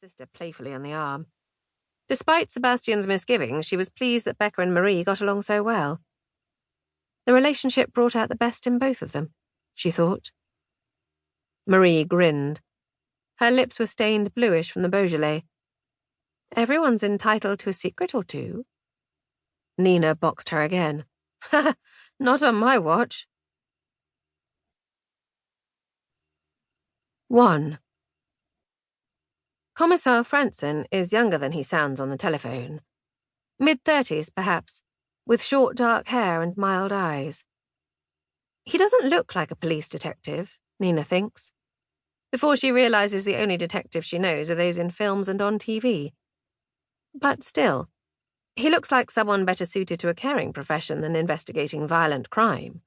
sister playfully on the arm. Despite Sebastian's misgivings, she was pleased that Becca and Marie got along so well. The relationship brought out the best in both of them, she thought. Marie grinned. Her lips were stained bluish from the Beaujolais. Everyone's entitled to a secret or two. Nina boxed her again. Not on my watch. 1. Commissar Franzen is younger than he sounds on the telephone. Mid-30s, perhaps, with short dark hair and mild eyes. He doesn't look like a police detective, Nina thinks, before she realizes the only detectives she knows are those in films and on TV. But still, he looks like someone better suited to a caring profession than investigating violent crime.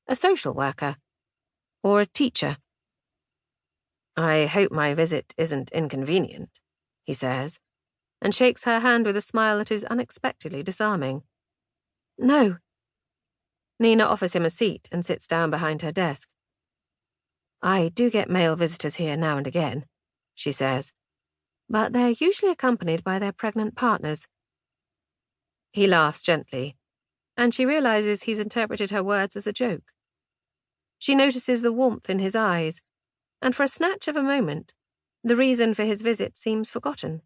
A social worker. Or a teacher. I hope my visit isn't inconvenient, he says, and shakes her hand with a smile that is unexpectedly disarming. No. Nina offers him a seat and sits down behind her desk. I do get male visitors here now and again, she says, but they're usually accompanied by their pregnant partners. He laughs gently, and she realizes he's interpreted her words as a joke. She notices the warmth in his eyes, and for a snatch of a moment, the reason for his visit seems forgotten.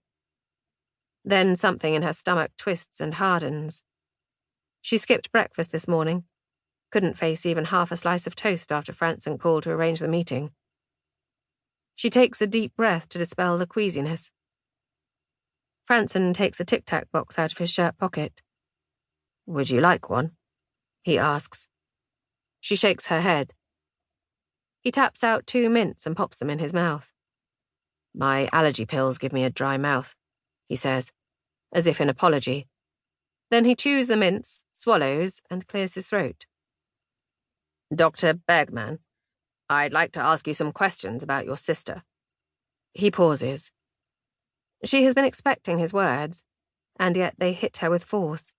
Then something in her stomach twists and hardens. She skipped breakfast this morning, couldn't face even half a slice of toast after Franzen called to arrange the meeting. She takes a deep breath to dispel the queasiness. Franzen takes a tic-tac box out of his shirt pocket. Would you like one? He asks. She shakes her head. He taps out 2 mints and pops them in his mouth. My allergy pills give me a dry mouth, he says, as if in apology. Then he chews the mints, swallows, and clears his throat. Dr. Bergmann, I'd like to ask you some questions about your sister. He pauses. She has been expecting his words, and yet they hit her with force,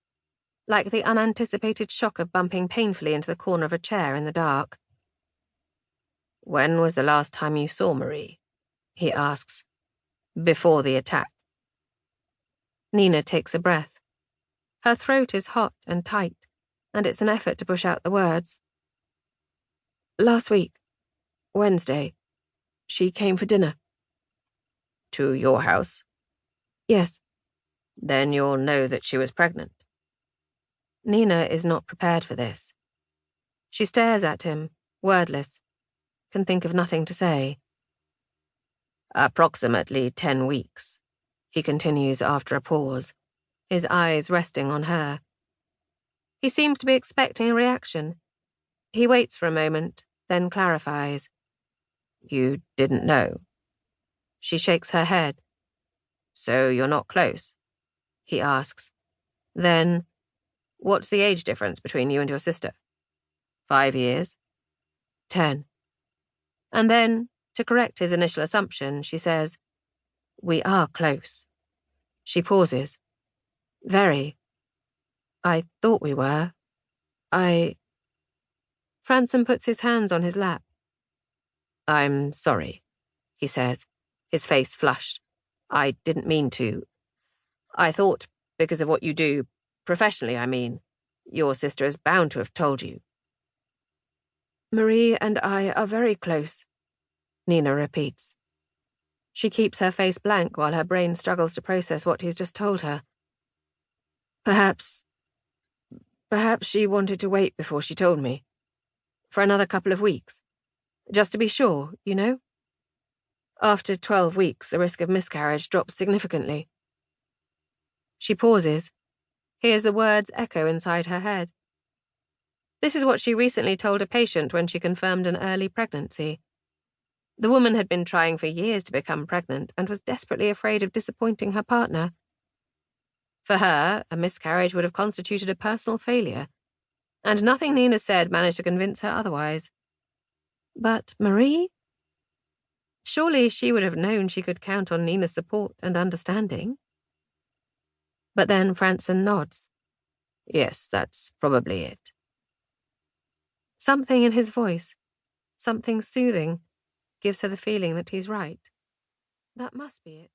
like the unanticipated shock of bumping painfully into the corner of a chair in the dark. When was the last time you saw Marie? He asks. Before the attack. Nina takes a breath. Her throat is hot and tight, and it's an effort to push out the words. Last week, Wednesday, she came for dinner. To your house? Yes. Then you'll know that she was pregnant. Nina is not prepared for this. She stares at him, wordless, can think of nothing to say. Approximately 10 weeks, he continues after a pause, his eyes resting on her. He seems to be expecting a reaction. He waits for a moment, then clarifies. You didn't know? She shakes her head. So you're not close? He asks. Then, what's the age difference between you and your sister? 5 years? 10. And then, to correct his initial assumption, she says, We are close. She pauses. Very. I thought we were. Franzen puts his hands on his lap. I'm sorry, he says, his face flushed. I didn't mean to. I thought, because of what you do, professionally, I mean, your sister is bound to have told you. Marie and I are very close, Nina repeats. She keeps her face blank while her brain struggles to process what he's just told her. Perhaps she wanted to wait before she told me. For another couple of weeks. Just to be sure, you know? After 12 weeks, the risk of miscarriage drops significantly. She pauses, hears the words echo inside her head. This is what she recently told a patient when she confirmed an early pregnancy. The woman had been trying for years to become pregnant and was desperately afraid of disappointing her partner. For her, a miscarriage would have constituted a personal failure, and nothing Nina said managed to convince her otherwise. But Marie? Surely she would have known she could count on Nina's support and understanding. But then Franzen nods. Yes, that's probably it. Something in his voice, something soothing, gives her the feeling that he's right. That must be it.